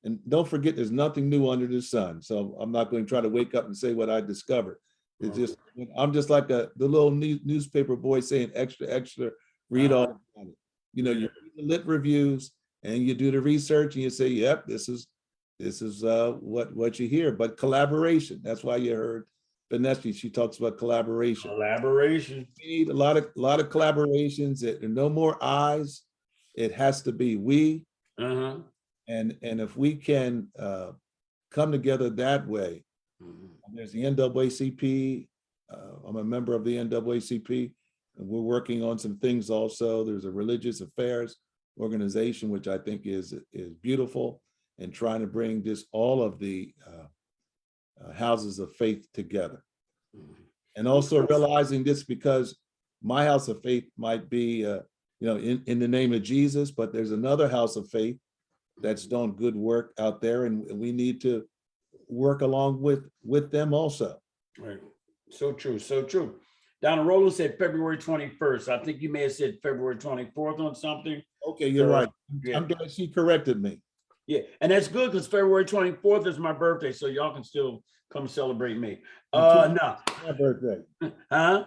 and don't forget, there's nothing new under the sun. So I'm not going to try to wake up and say what I discovered. It's just, I'm just like the little newspaper boy saying, extra, extra, read all about it. You know, you read the lit reviews and you do the research and you say, yep, this is what you hear. But collaboration, that's why you heard Vanessa, she talks about collaboration. Collaboration. We need a lot of collaborations. No more I's. It has to be we. Uh-huh. And if we can come together that way, there's the NAACP. I'm a member of the NAACP, and we're working on some things also. There's a religious affairs organization, which I think is beautiful, and trying to bring all of the houses of faith together. And also realizing this, because my house of faith might be, in the name of Jesus, but there's another house of faith that's doing good work out there, and we need to work along with them also. Right. So true. So true. Donna Rowland said February 21st. I think you may have said February 24th on something. Okay, you're right. Yeah. I'm glad she corrected me. Yeah, and that's good because February 24th is my birthday, so y'all can still come celebrate me. No. My birthday. Huh?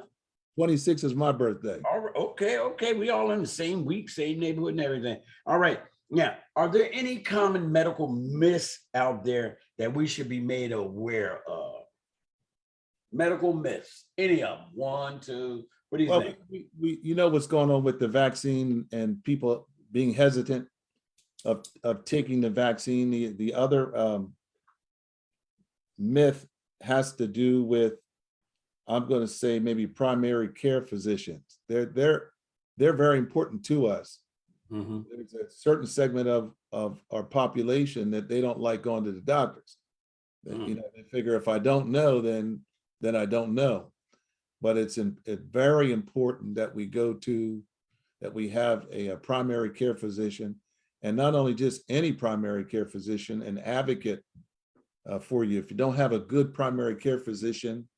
26 is my birthday. All right. Okay. We all in the same week, same neighborhood and everything. All right. Now, are there any common medical myths out there that we should be made aware of? Medical myths, any of them? 1, 2, what do you think? We you know what's going on with the vaccine and people being hesitant of taking the vaccine. The other myth has to do with, I'm going to say, maybe primary care physicians. They're very important to us. There's a certain segment of our population that they don't like going to the doctors. You know, they figure if I don't know, then I don't know. But it's very important that we have a primary care physician, and not only just any primary care physician, an advocate for you. If you don't have a good primary care physician,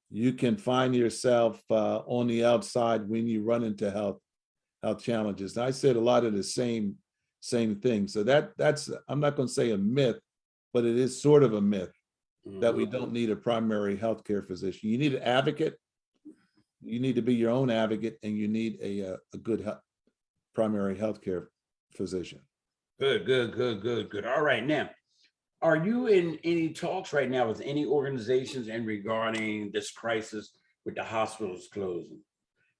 you can find yourself on the outside when you run into health challenges. And I said a lot of the same things. So that's, I'm not going to say a myth, but it is sort of a myth that we don't need a primary healthcare physician. You need an advocate. You need to be your own advocate, and you need a good primary healthcare physician. Good. All right. Now, are you in any talks right now with any organizations and regarding this crisis with the hospitals closing?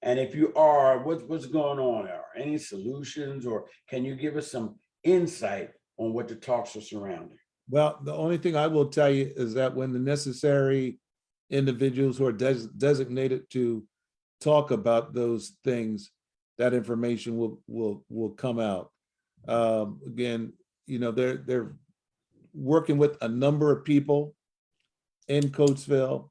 And if you are, what's going on? Are any solutions, or can you give us some insight on what the talks are surrounding? Well, the only thing I will tell you is that when the necessary individuals who are designated to talk about those things, that information will come out. Again, you know, they're working with a number of people in Coatesville,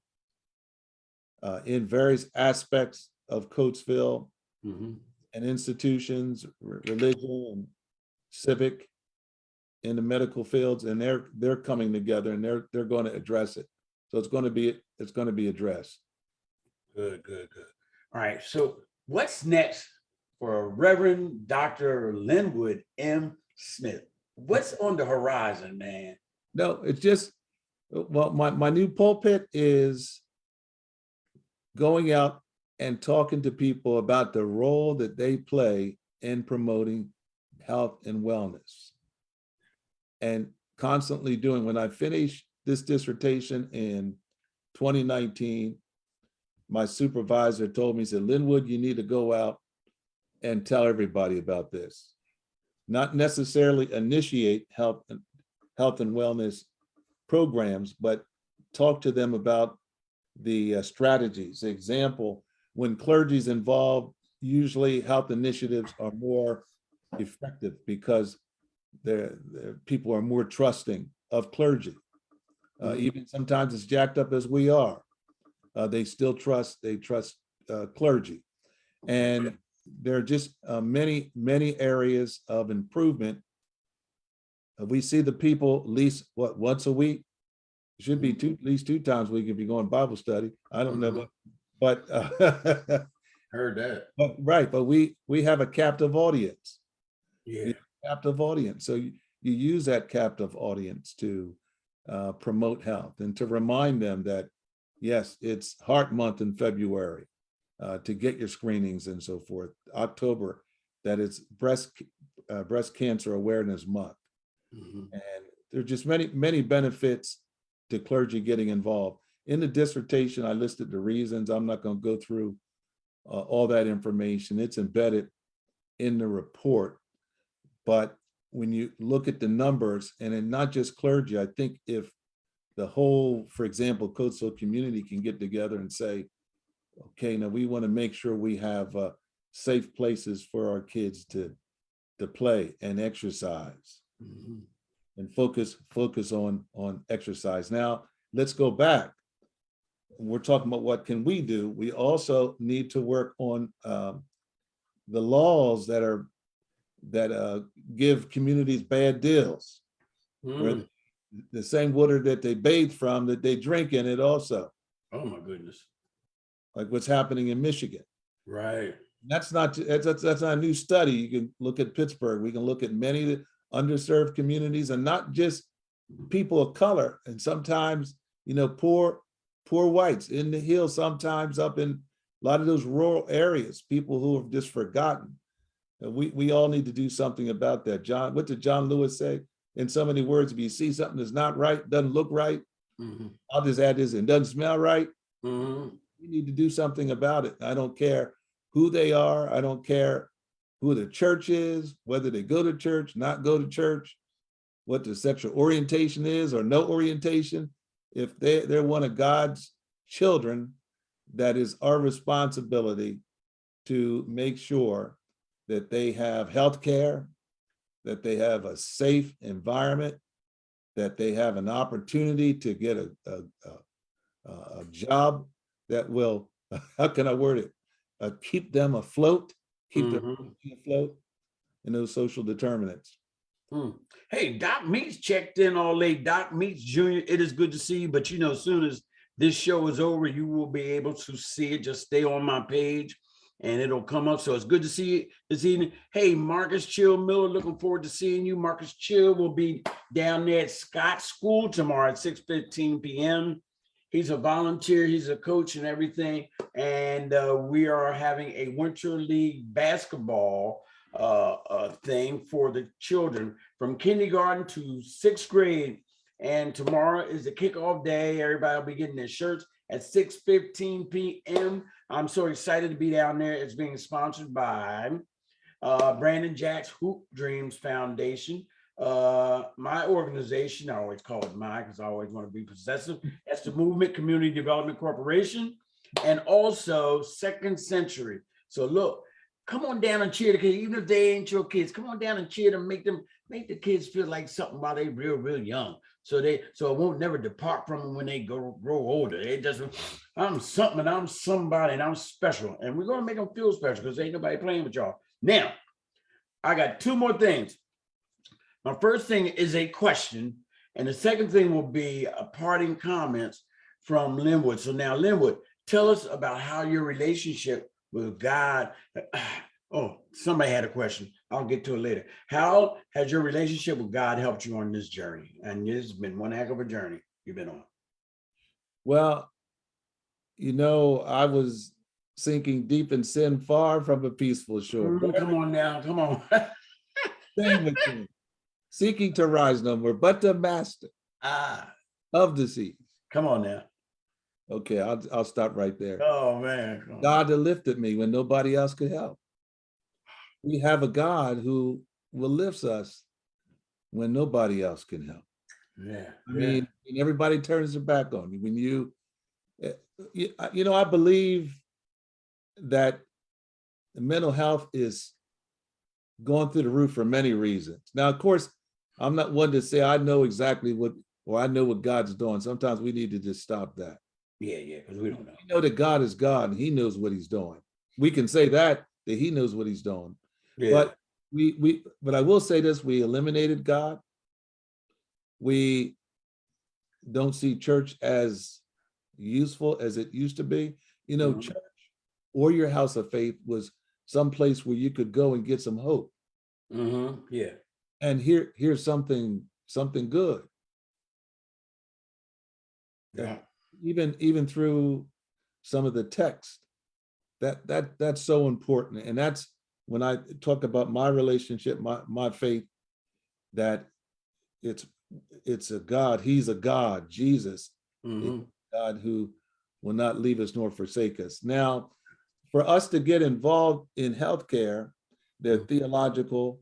in various aspects of Coatesville, and institutions, religion and civic, in the medical fields, and they're coming together, and they're going to address it. So it's going to be addressed. Good. All right. So what's next for Reverend Dr. Linwood M. Smith? What's on the horizon, man? No, it's just, well, my new pulpit is going out and talking to people about the role that they play in promoting health and wellness, and constantly doing. When I finished this dissertation in 2019, my supervisor told me, he said, Linwood, you need to go out and tell everybody about this. Not necessarily initiate health and wellness programs, but talk to them about the strategies. Example, when clergy is involved, usually health initiatives are more effective because people are more trusting of clergy. Even sometimes as jacked up as we are, they still trust, clergy. And there are just many areas of improvement. We see the people at least once a week. It should be at least 2 times a week if you're going Bible study. I don't know, but Heard that. but right, but we have a captive audience. Yeah. Captive audience. So you use that captive audience to promote health and to remind them that, yes, it's Heart Month in February, to get your screenings and so forth. October, that it's breast cancer awareness month. And there are just many benefits to clergy getting involved. In the dissertation, I listed the reasons. I'm not going to go through all that information. It's embedded in the report. But when you look at the numbers, and in not just clergy, I think if the whole, for example, Coatesville community can get together and say, okay, now we want to make sure we have safe places for our kids to play and exercise, and focus on exercise. Now, let's go back. We're talking about what can we do. We also need to work on the laws that give communities bad deals, where the same water that they bathe from, that they drink in it also. Oh my goodness. Like what's happening in Michigan. Right. That's not a new study. You can look at Pittsburgh. We can look at many of the underserved communities, and not just people of color. And sometimes, poor whites in the hills, sometimes up in a lot of those rural areas, people who have just forgotten. And we all need to do something about that. What did John Lewis say? In so many words, if you see something that's not right, doesn't look right, I'll just add this, and doesn't smell right, you need to do something about it. I don't care who they are. I don't care who the church is, whether they go to church, not go to church, what the sexual orientation is or no orientation. If they're one of God's children, that is our responsibility to make sure that they have health care, that they have a safe environment, that they have an opportunity to get a job that will, how can I word it? Keep them afloat, keep their afloat, and those social determinants. Hey, Doc Meats checked in all late. Doc Meats Jr., it is good to see you, but as soon as this show is over, you will be able to see it. Just stay on my page and it'll come up. So it's good to see you this evening. Hey, Marcus Chill Miller, looking forward to seeing you. Marcus Chill will be down there at Scott School tomorrow at 6:15 p.m. He's a volunteer, he's a coach and everything. And we are having a Winter League basketball thing for the children from kindergarten to 6th grade. And tomorrow is the kickoff day. Everybody will be getting their shirts at 6:15 p.m. I'm so excited to be down there. It's being sponsored by Brandon Jack's Hoop Dreams Foundation. My organization, I always call it mine because I always want to be possessive. That's the Movement Community Development Corporation, and also Second Century. So look, come on down and cheer the kids, even if they ain't your kids. Come on down and cheer them, make the kids feel like something while they real young. So it won't never depart from them when they grow older. It doesn't. I'm something, and I'm somebody, and I'm special, and we're gonna make them feel special because ain't nobody playing with y'all. Now, I got 2 more things. My first thing is a question, and the second thing will be a parting comments from Linwood. So now, Linwood, tell us about how your relationship with God. Oh, somebody had a question. I'll get to it later. How has your relationship with God helped you on this journey? And it's been one heck of a journey you've been on. Well, I was sinking deep in sin, far from a peaceful shore. Come on now, come on. Same with you. Seeking to rise no more, but the master of the seas. Come on now. Okay, I'll stop right there. Oh man. God lifted me when nobody else could help. We have a God who will lift us when nobody else can help. Yeah. I mean, and everybody turns their back on you. When uh, I believe that mental health is going through the roof for many reasons. Now, of course, I'm not one to say I know exactly what, or I know what God's doing. Sometimes we need to just stop that. Yeah, because we don't know. We know that God is God and he knows what he's doing. We can say that he knows what he's doing. Yeah. But but I will say this, we eliminated God. We don't see church as useful as it used to be. Church or your house of faith was some place where you could go and get some hope. Yeah. And here's something good. Yeah. Even through some of the text, that's so important. And that's when I talk about my relationship, my faith, that it's a God. He's a God. Jesus is a God who will not leave us nor forsake us. Now, for us to get involved in healthcare, there are theological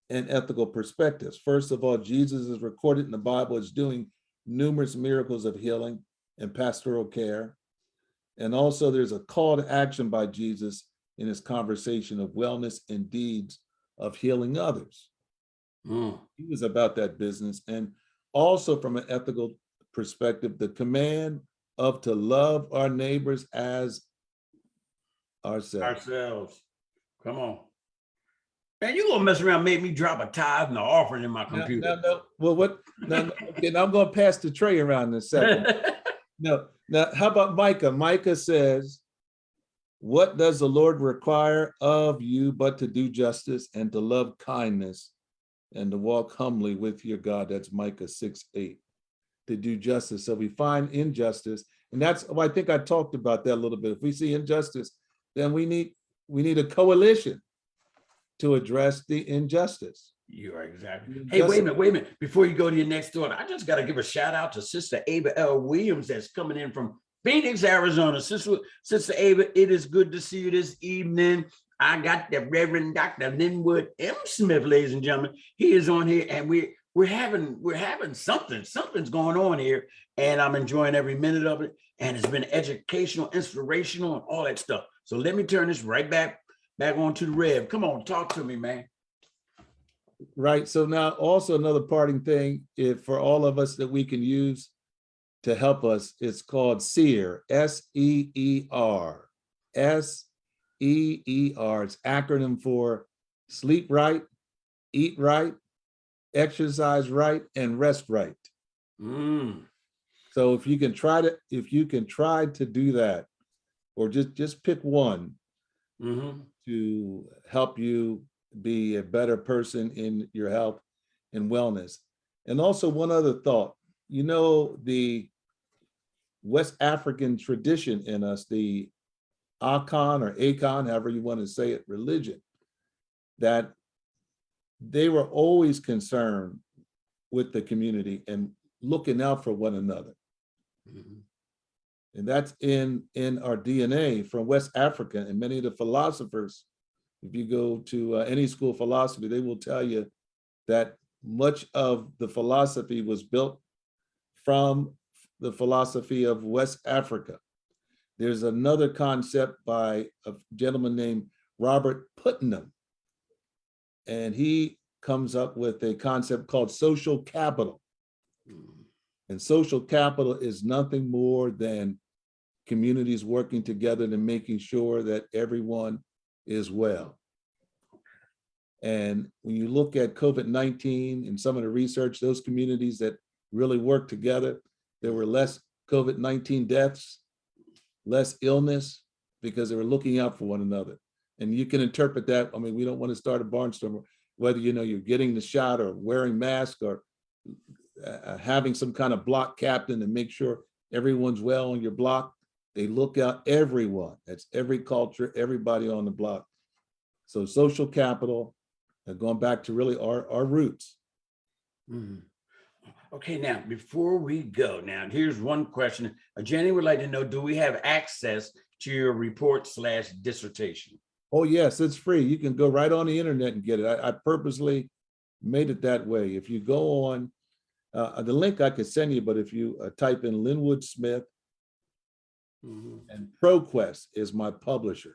and ethical perspectives. First of all, Jesus is recorded in the Bible as doing numerous miracles of healing and pastoral care. And also there's a call to action by Jesus in his conversation of wellness and deeds of healing others. He was about that business. And also from an ethical perspective, the command of to love our neighbors as ourselves. Come on. Man, you gonna mess around and make me drop a tithe and an offering in my computer. No. Well, what? Now, okay, now I'm going to pass the tray around in a second. No. Now, how about Micah? Micah says, what does the Lord require of you but to do justice and to love kindness and to walk humbly with your God? That's Micah 6:8, to do justice. So we find injustice. And that's why I think I talked about that a little bit. If we see injustice, then we need a coalition to address the injustice. You are exactly. Hey, wait a minute. Before you go to your next door, I just got to give a shout out to Sister Ava L. Williams that's coming in from Phoenix, Arizona. Sister Ava, it is good to see you this evening. I got the Reverend Dr. Linwood M. Smith, ladies and gentlemen. He is on here, and we're having something's going on here, and I'm enjoying every minute of it. And it's been educational, inspirational, and all that stuff. So let me turn this right back on to the Rev. Come on, talk to me, man. Right. So now also another parting thing, if for all of us that we can use to help us, it's called SEER, SEER. SEER. It's acronym for sleep right, eat right, exercise right, and rest right. So if you can try to do that, or just pick one to help you be a better person in your health and wellness. And also one other thought, the West African tradition in us, the Akan or Akon, however you want to say it, religion, that they were always concerned with the community and looking out for one another. And that's in our DNA from West Africa. And many of the philosophers, if you go to any school of philosophy, they will tell you that much of the philosophy was built from the philosophy of West Africa. There's another concept by a gentleman named Robert Putnam, and he comes up with a concept called social capital. And social capital is nothing more than communities working together and making sure that everyone is well. And when you look at COVID-19 and some of the research, those communities that really work together, there were less COVID-19 deaths, less illness, because they were looking out for one another. And you can interpret that. I mean, we don't want to start a barnstormer, whether you're getting the shot or wearing masks or having some kind of block captain to make sure everyone's well on your block. They look out everyone. That's every culture, everybody on the block. So social capital, going back to really our roots. Okay, now before we go, here's one question. Jenny would like to know, do we have access to your report/dissertation? Oh yes, it's free. You can go right on the internet and get it. I purposely made it that way. If you go on The link I could send you, but if you type in Linwood Smith, and ProQuest is my publisher.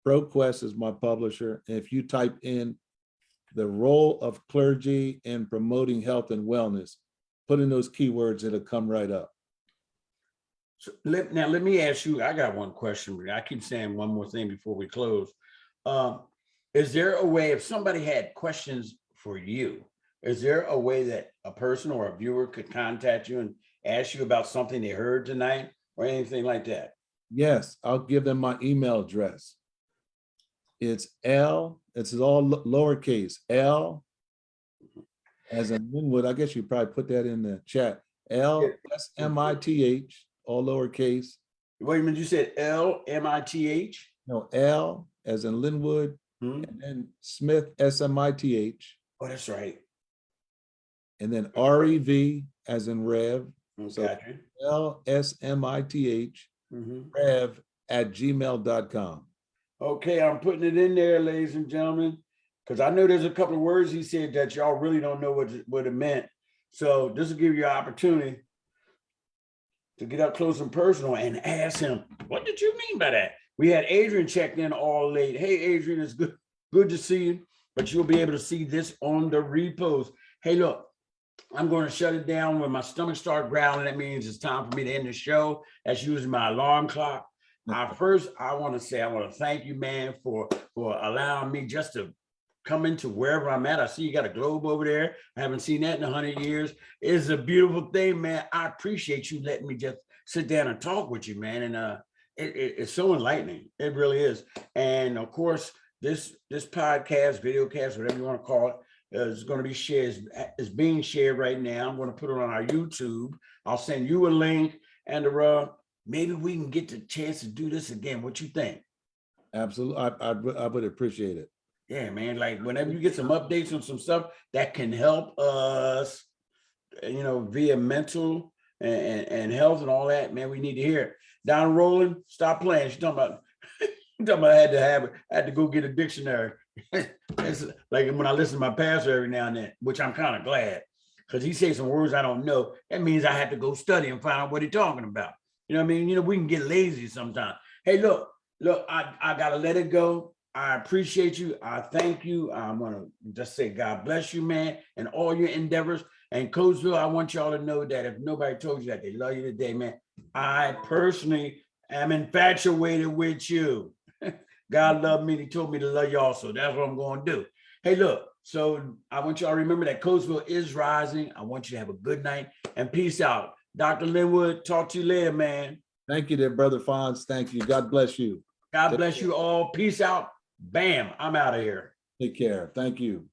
ProQuest is my publisher. And if you type in the role of clergy in promoting health and wellness, put in those keywords, it'll come right up. So let me ask you, I got one question. I keep saying one more thing before we close. Is there a way, if somebody had questions for you, is there a way that a person or a viewer could contact you and ask you about something they heard tonight or anything like that? Yes, I'll give them my email address. It's it's all lowercase, L as in Linwood. I guess you probably put that in the chat. LSMITH, all lowercase. Wait a minute, you said LMITH? No, L as in Linwood, and then Smith, SMITH. Oh, that's right. And then REV as in Rev. So Gotcha. LSMITH, Rev at gmail.com. Okay, I'm putting it in there, ladies and gentlemen, because I know there's a couple of words he said that y'all really don't know what it meant. So this will give you an opportunity to get up close and personal and ask him, what did you mean by that? We had Adrian checked in all late. Hey, Adrian, it's good to see you, but you'll be able to see this on the repost. Hey, look, I'm going to shut it down when my stomach starts growling. That means it's time for me to end the show. That's using my alarm clock. First, I want to thank you, man, for allowing me just to come into wherever I'm at. I see you got a globe over there. I haven't seen that in 100 years. It's a beautiful thing, man. I appreciate you letting me just sit down and talk with you, man. And it's so enlightening. It really is. And of course, this podcast, videocast, whatever you want to call it, is going to be shared. Is being shared right now. I'm going to put it on our YouTube. I'll send you a link, and maybe we can get the chance to do this again. What you think? Absolutely. I would appreciate it. Yeah, man. Like whenever you get some updates on some stuff that can help us, via mental and health and all that, man, we need to hear it. Don Rowland, stop playing. She's talking about I had to go get a dictionary. It's like when I listen to my pastor every now and then, which I'm kind of glad, because he says some words I don't know. That means I have to go study and find out what he's talking about. You know what I mean? We can get lazy sometimes. Hey, look, I got to let it go. I appreciate you. I thank you. I'm going to just say God bless you, man, and all your endeavors. And Coachville, I want y'all to know that if nobody told you that they love you today, man, I personally am infatuated with you. God loved me and he told me to love y'all. So that's what I'm going to do. Hey, look, so I want y'all to remember that Coachville is rising. I want you to have a good night and peace out. Dr. Linwood, talk to you later, man. Thank you there, Brother Fonz. Thank you. God bless you. God bless you all. Peace out. Bam. I'm out of here. Take care. Thank you.